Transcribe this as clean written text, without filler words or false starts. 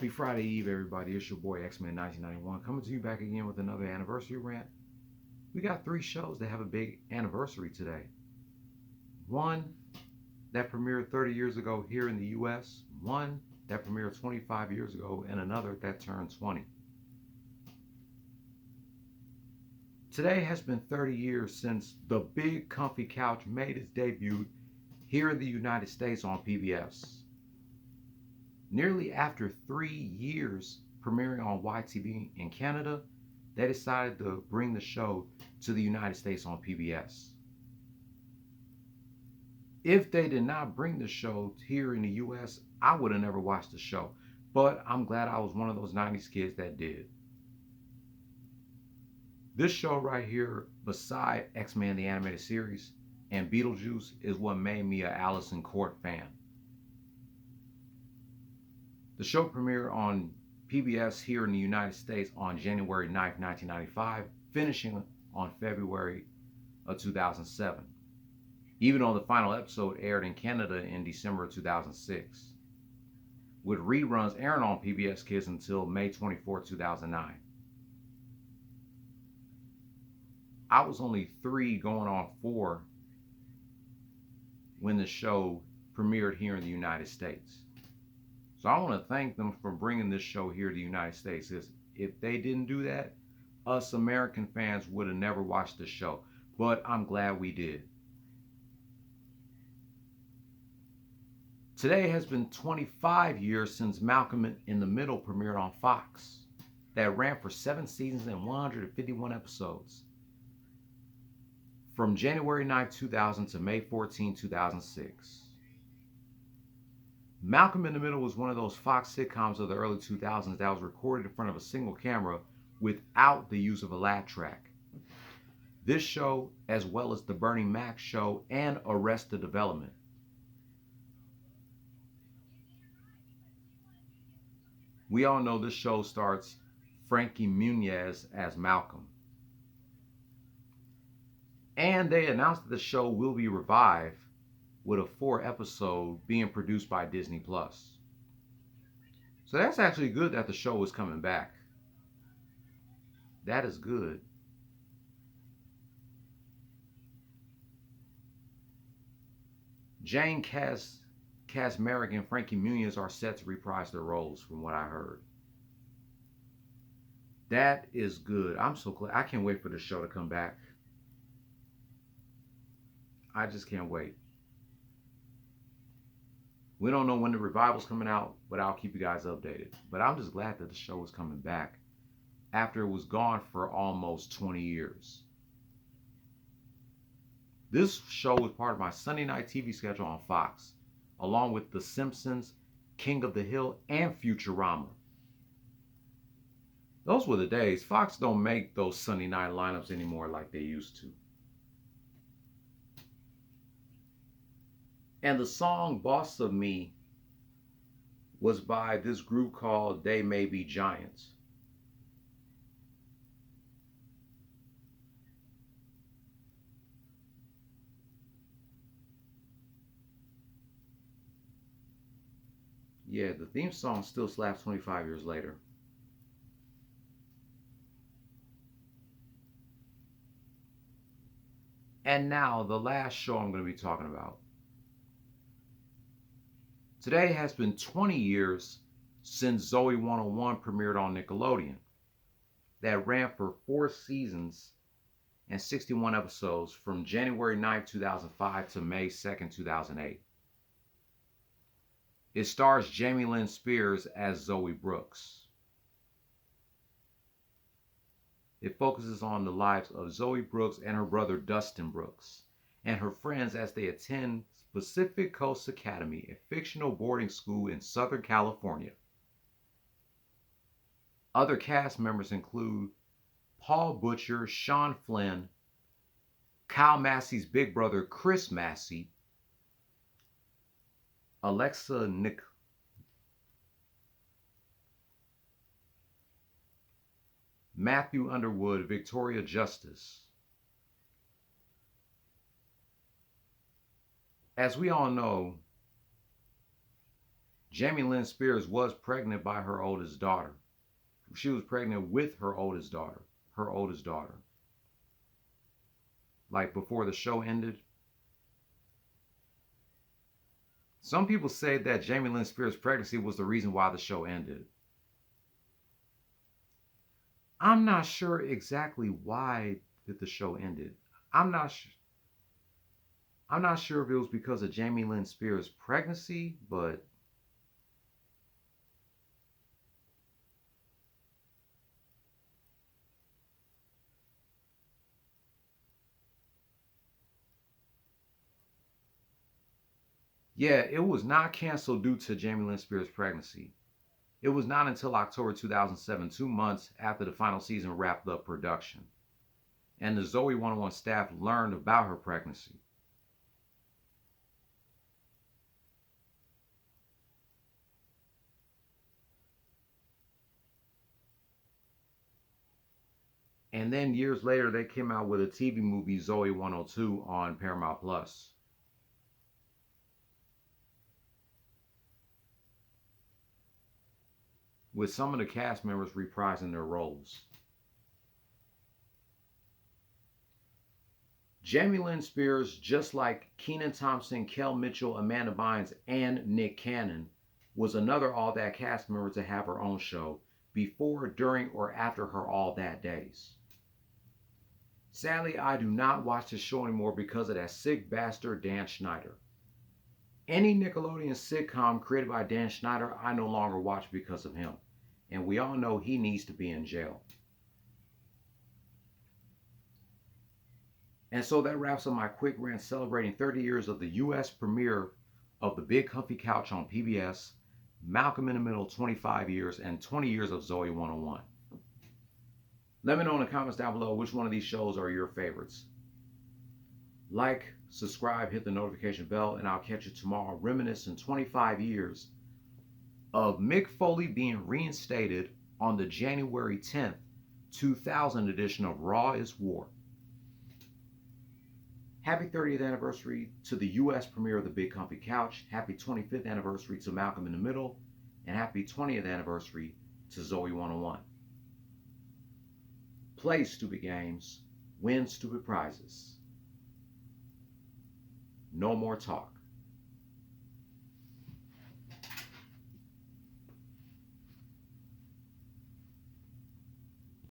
Happy Friday Eve, everybody. It's your boy X-Men 1991 coming to you back again with another anniversary rant. We got 3 shows that have a big anniversary today. One that premiered 30 years ago here in the US, one that premiered 25 years ago, and another that turned 20. Today has been 30 years since The Big Comfy Couch made its debut here in the United States on PBS. Nearly after 3 years premiering on YTV in Canada, they decided to bring the show to the United States on PBS. If they did not bring the show here in the US, I would have never watched the show, but I'm glad I was one of those 90s kids that did. This show right here, beside X-Men the Animated Series and Beetlejuice, is what made me an Allison Court fan. The show premiered on PBS here in the United States on January 9th, 1995, finishing on February of 2007, even though the final episode aired in Canada in December 2006, with reruns airing on PBS Kids until May 24, 2009. I was only 3 going on 4 when the show premiered here in the United States. So I want to thank them for bringing this show here to the United States. If they didn't do that, us American fans would have never watched the show. But I'm glad we did. Today has been 25 years since Malcolm in the Middle premiered on Fox. That ran for 7 seasons and 151 episodes, from January 9, 2000 to May 14, 2006. Malcolm in the Middle was one of those Fox sitcoms of the early 2000s that was recorded in front of a single camera without the use of a laugh track. This show, as well as The Bernie Mac Show and Arrested Development. We all know this show stars Frankie Muniz as Malcolm. And they announced that the show will be revived with a 4th episode being produced by Disney+. So that's actually good that the show is coming back. That is good. Jane Kasmerick and Frankie Muniz are set to reprise their roles, from what I heard. That is good. I'm so glad. I can't wait for the show to come back. I just can't wait. We don't know when the revival's coming out, but I'll keep you guys updated. But I'm just glad that the show is coming back after it was gone for almost 20 years. This show was part of my Sunday night TV schedule on Fox, along with The Simpsons, King of the Hill, and Futurama. Those were the days. Fox don't make those Sunday night lineups anymore like they used to. And the song Boss of Me was by this group called They May Be Giants. Yeah, the theme song still slaps 25 years later. And now, the last show I'm going to be talking about. Today has been 20 years since Zoey 101 premiered on Nickelodeon. That ran for 4 seasons and 61 episodes from January 9, 2005 to May 2, 2008. It stars Jamie Lynn Spears as Zoey Brooks. It focuses on the lives of Zoey Brooks and her brother Dustin Brooks and her friends as they attend Pacific Coast Academy, a fictional boarding school in Southern California. Other cast members include Paul Butcher, Sean Flynn, Kyle Massey's big brother Chris Massey, Alexa Nick, Matthew Underwood, Victoria Justice. As we all know, Jamie Lynn Spears was pregnant by her oldest daughter. She was pregnant with her oldest daughter. Her oldest daughter. Like before the show ended. Some people say that Jamie Lynn Spears' pregnancy was the reason why the show ended. I'm not sure exactly why that the show ended. I'm not sure. I'm not sure if it was because of Jamie Lynn Spears' pregnancy, but yeah, it was not canceled due to Jamie Lynn Spears' pregnancy. It was not until October 2007, 2 months after the final season wrapped up production, and the Zoey 101 staff learned about her pregnancy. And then years later, they came out with a TV movie, Zoey 102, on Paramount Plus. With some of the cast members reprising their roles. Jamie Lynn Spears, just like Kenan Thompson, Kel Mitchell, Amanda Bynes, and Nick Cannon, was another All That cast member to have her own show before, during, or after her All That days. Sadly, I do not watch the show anymore because of that sick bastard Dan Schneider. Any Nickelodeon sitcom created by Dan Schneider, I no longer watch because of him. And we all know he needs to be in jail. And so that wraps up my quick rant celebrating 30 years of the US premiere of The Big Comfy Couch on PBS, Malcolm in the Middle 25 years, and 20 years of Zoey 101. Let me know in the comments down below which one of these shows are your favorites. Like, subscribe, hit the notification bell, and I'll catch you tomorrow reminiscing 25 years of Mick Foley being reinstated on the January 10th, 2000 edition of Raw is War. Happy 30th anniversary to the US premiere of The Big Comfy Couch. Happy 25th anniversary to Malcolm in the Middle. And happy 20th anniversary to Zoey 101. Play stupid games, win stupid prizes. No more talk.